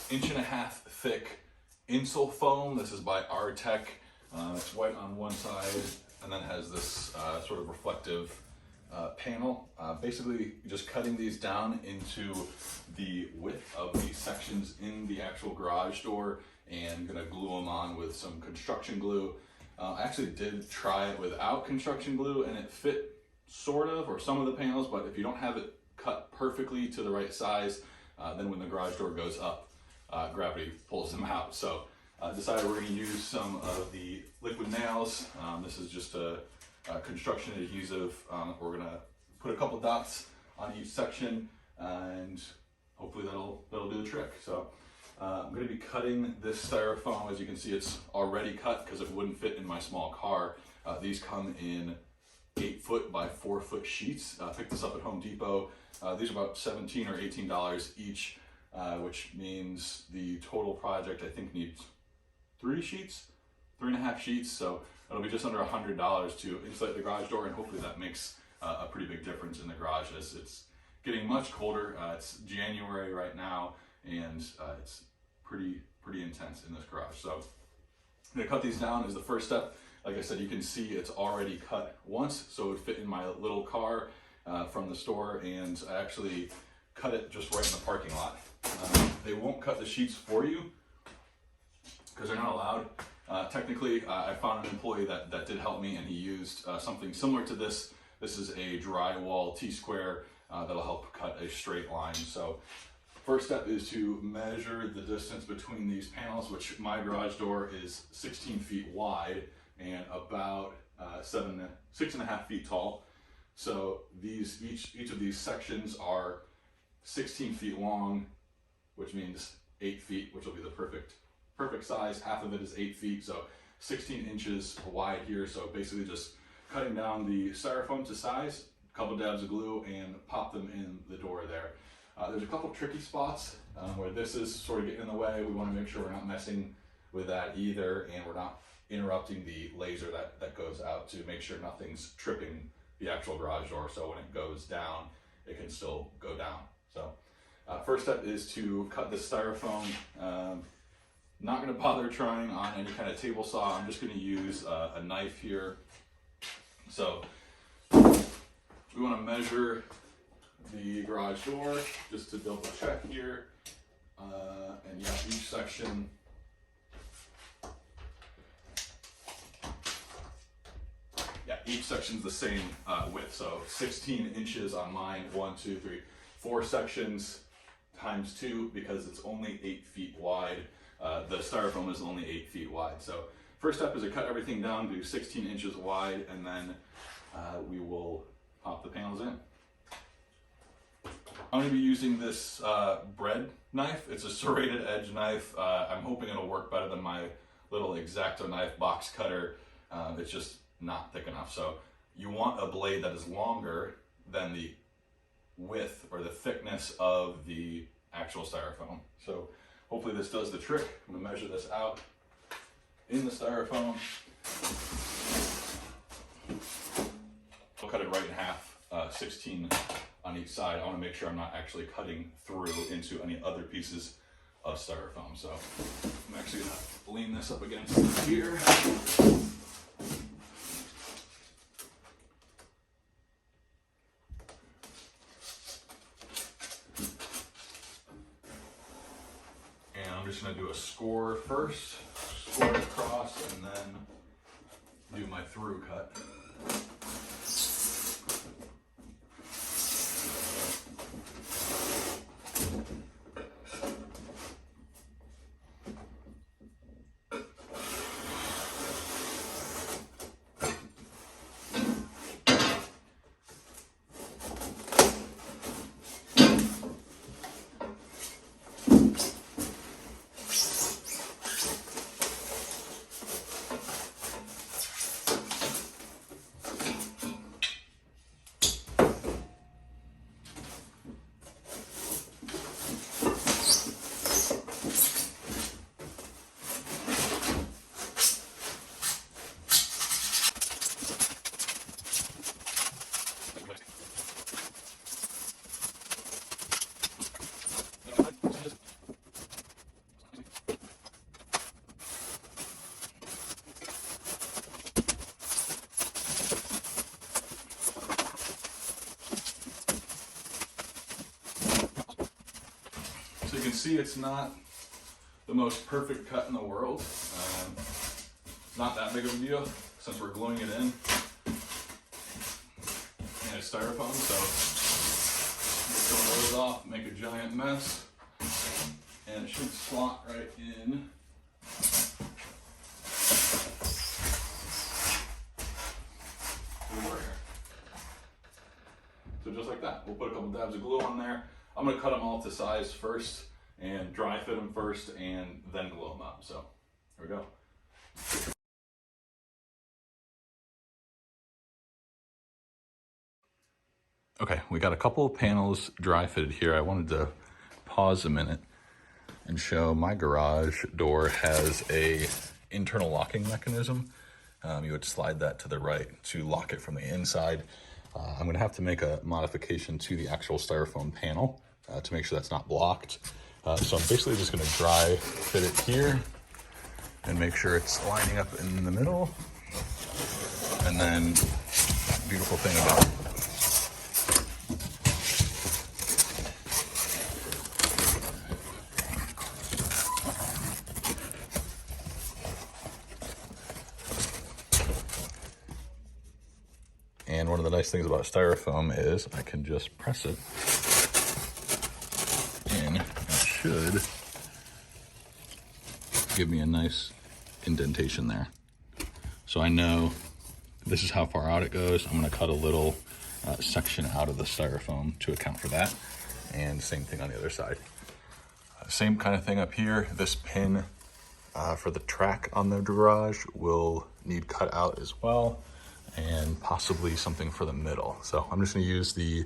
1.5 inch thick insole foam. This is by Artec. It's white on one side and then has this sort of reflective panel. Basically just cutting these down into the width of these sections in the actual garage door and gonna glue them on with some construction glue. I actually did try it without construction glue and it fit sort of, or some of the panels, but if you don't have it cut perfectly to the right size, then when the garage door goes up, gravity pulls them out. So decided we're going to use some of the liquid nails. This is just a construction adhesive. We're going to put a couple dots on each section and hopefully that'll do the trick. So I'm going to be cutting this styrofoam. As you can see, it's already cut because it wouldn't fit in my small car. These come in 8-foot by 4-foot sheets. Picked this up at Home Depot. These are about $17 or $18 each, which means the total project I think needs 3 sheets, 3.5 sheets. So it'll be just under $100 to insulate the garage door, and hopefully that makes a pretty big difference in the garage as it's getting much colder. It's January right now, and it's pretty intense in this garage. So I'm gonna cut these down as the first step. Like I said, you can see it's already cut once, so it would fit in my little car from the store, and I actually cut it just right in the parking lot. They won't cut the sheets for you because they're not allowed. Technically, I found an employee that did help me, and he used something similar to this. This is a drywall T-square that'll help cut a straight line. So first step is to measure the distance between these panels, which my garage door is 16 feet wide and about 6.5 feet tall. So each of these sections are 16 feet long, which means 8 feet, which will be the perfect size. Half of it is 8 feet, so 16 inches wide here. So basically just cutting down the styrofoam to size, a couple dabs of glue, and pop them in the door there. There's a couple tricky spots where this is sort of getting in the way. We want to make sure we're not messing with that either, and we're not interrupting the laser that goes out to make sure nothing's tripping the actual garage door, so when it goes down, it can still go down. So first step is to cut the styrofoam. Not going to bother trying on any kind of table saw. I'm just going to use a knife here. So we want to measure the garage door just to double check here. And yeah, each section each section's the same width, so 16 inches on mine. 1, 2, 3, 4 sections times 2 because it's only 8 feet wide. The styrofoam is only 8 feet wide. So first step is to cut everything down to 16 inches wide, and then we will pop the panels in. I'm going to be using this bread knife. It's a serrated edge knife. I'm hoping it'll work better than my little X-Acto knife box cutter. It's just not thick enough. So you want a blade that is longer than the width or the thickness of the actual styrofoam. So hopefully this does the trick. I'm going to measure this out in the styrofoam. I'll cut it right in half, 16 on each side. I want to make sure I'm not actually cutting through into any other pieces of styrofoam. So I'm actually going to lean this up against here. I'm just going to do a score first, score it across, and then do my through cut. can see it's not the most perfect cut in the world. It's not that big of a deal since we're gluing it in. And it's styrofoam, so get some of those off, make a giant mess, and it should slot right in. So just like that, we'll put a couple dabs of glue on there. I'm gonna cut them all to size first and dry fit them first and then glue them up. So here we go. Okay, we got a couple of panels dry fitted here. I wanted to pause a minute and show my garage door has a internal locking mechanism. You would slide that to the right to lock it from the inside. I'm gonna have to make a modification to the actual styrofoam panel to make sure that's not blocked. So I'm basically just gonna dry fit it here and make sure it's lining up in the middle. And then, beautiful thing about And one of the nice things about styrofoam is I can just press it in. It should give me a nice indentation there. So I know this is how far out it goes. I'm gonna cut a little section out of the styrofoam to account for that. And same thing on the other side. Same kind of thing up here. This pin for the track on the garage will need cut out as well, and possibly something for the middle. So I'm just gonna use the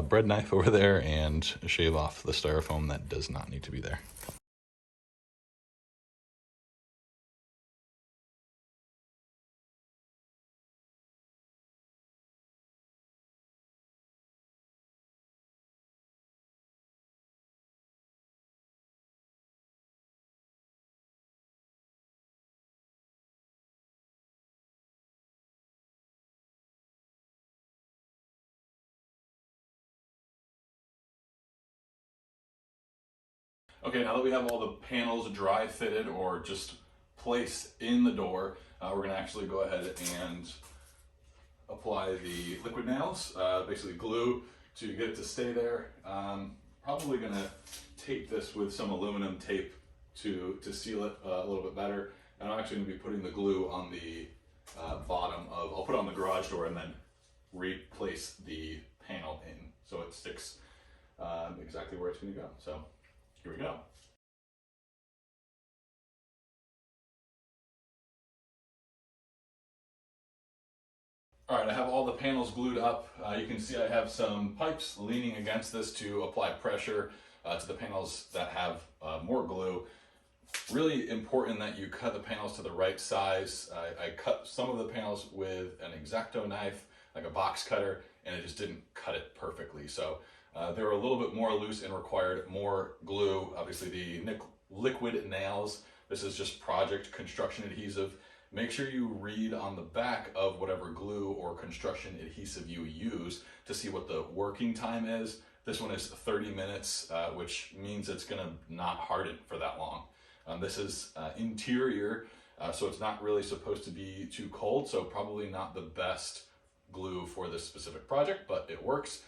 bread knife over there and shave off the styrofoam that does not need to be there. Okay, now that we have all the panels dry fitted or just placed in the door, we're gonna actually go ahead and apply the liquid nails, basically glue to get it to stay there. Probably gonna tape this with some aluminum tape to seal it a little bit better. And I'm actually gonna be putting the glue on the bottom of, I'll put it on the garage door and then replace the panel in so it sticks exactly where it's gonna go. So here we go. All right, I have all the panels glued up. You can see I have some pipes leaning against this to apply pressure to the panels that have more glue. Really important that you cut the panels to the right size. I cut some of the panels with an X-Acto knife, like a box cutter, and it just didn't cut it perfectly. So they were a little bit more loose and required more glue. Obviously the liquid nails, this is just project construction adhesive. Make sure you read on the back of whatever glue or construction adhesive you use to see what the working time is. This one is 30 minutes, which means it's gonna not harden for that long. This is interior, so it's not really supposed to be too cold, so probably not the best glue for this specific project, but it works.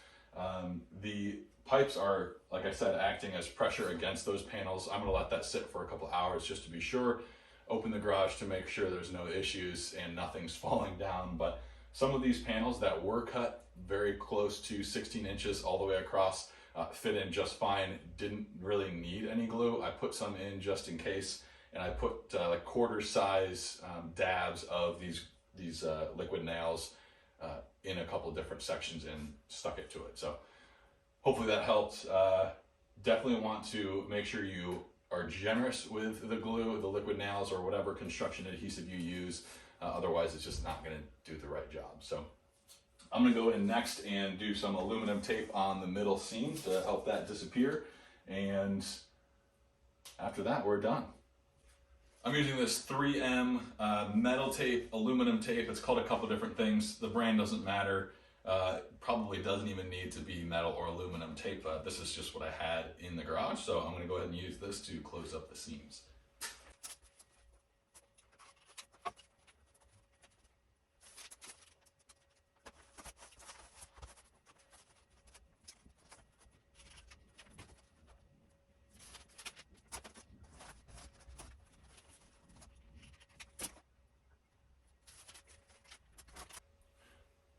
The pipes are, like I said, acting as pressure against those panels. I'm gonna let that sit for a couple hours just to be sure. Open the garage to make sure there's no issues and nothing's falling down. But some of these panels that were cut very close to 16 inches all the way across fit in just fine. Didn't really need any glue. I put some in just in case, and I put like quarter size dabs of these liquid nails in a couple of different sections and stuck it to it. So hopefully that helped. Definitely want to make sure you are generous with the glue, the liquid nails, or whatever construction adhesive you use. Otherwise, it's just not gonna do the right job. So I'm gonna go in next and do some aluminum tape on the middle seam to help that disappear. And after that, we're done. I'm using this 3M metal tape, aluminum tape. It's called a couple different things. The brand doesn't matter. Probably doesn't even need to be metal or aluminum tape. This is just what I had in the garage, so I'm going to go ahead and use this to close up the seams.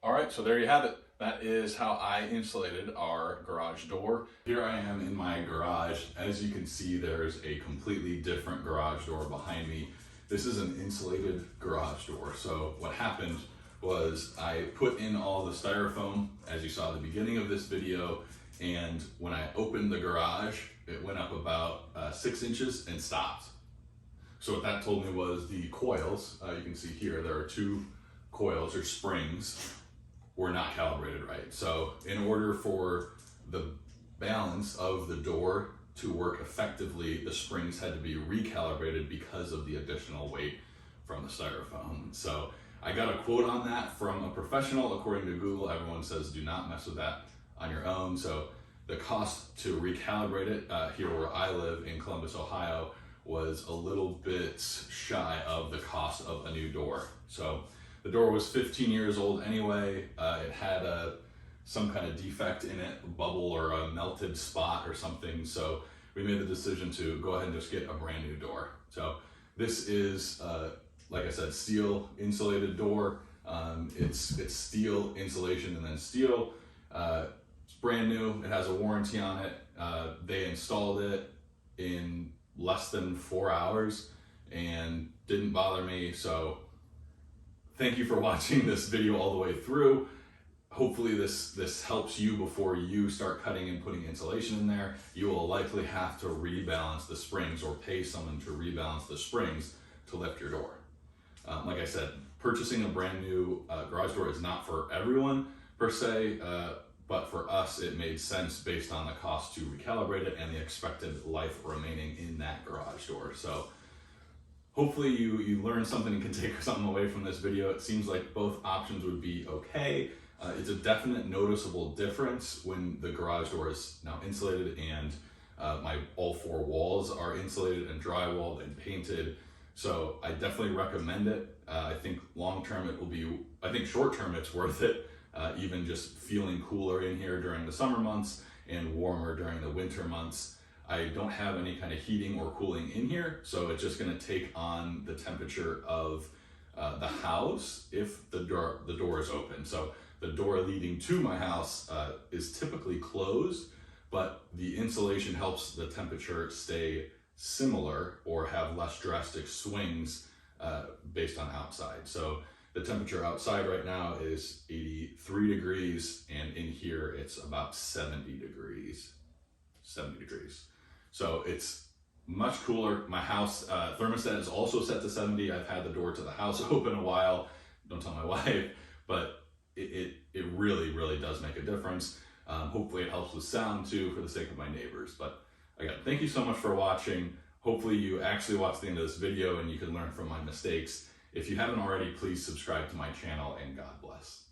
All right, so there you have it. That is how I insulated our garage door. Here I am in my garage. As you can see, there's a completely different garage door behind me. This is an insulated garage door. So what happened was I put in all the styrofoam, as you saw at the beginning of this video, and when I opened the garage, it went up about 6 inches and stopped. So what that told me was the coils, you can see here, there are 2 coils or springs, were not calibrated right. So in order for the balance of the door to work effectively, the springs had to be recalibrated because of the additional weight from the styrofoam. So I got a quote on that from a professional. According to Google, everyone says do not mess with that on your own. So the cost to recalibrate it here where I live in Columbus, Ohio, was a little bit shy of the cost of a new door. So the door was 15 years old anyway. It had some kind of defect in it, a bubble or a melted spot or something. So we made the decision to go ahead and just get a brand new door. So this is, like I said, steel insulated door. It's steel insulation and then steel. It's brand new. It has a warranty on it. They installed it in less than 4 hours and didn't bother me. So thank you for watching this video all the way through. Hopefully this helps you before you start cutting and putting insulation in there. You will likely have to rebalance the springs or pay someone to rebalance the springs to lift your door. Like I said, purchasing a brand new garage door is not for everyone per se, but for us it made sense based on the cost to recalibrate it and the expected life remaining in that garage door. So hopefully you learned something and can take something away from this video. It seems like both options would be okay. It's a definite noticeable difference when the garage door is now insulated and my all 4 walls are insulated and drywalled and painted. So I definitely recommend it. I think long term it will be, I think short term it's worth it. Even just feeling cooler in here during the summer months and warmer during the winter months. I don't have any kind of heating or cooling in here, so it's just going to take on the temperature of the house if the door is open. So the door leading to my house is typically closed, but the insulation helps the temperature stay similar or have less drastic swings based on outside. So the temperature outside right now is 83 degrees, and in here it's about 70 degrees. So it's much cooler. My house thermostat is also set to 70. I've had the door to the house open a while. Don't tell my wife, but it really, really does make a difference. Hopefully it helps with sound too for the sake of my neighbors. But again, thank you so much for watching. Hopefully you actually watched the end of this video and you can learn from my mistakes. If you haven't already, please subscribe to my channel and God bless.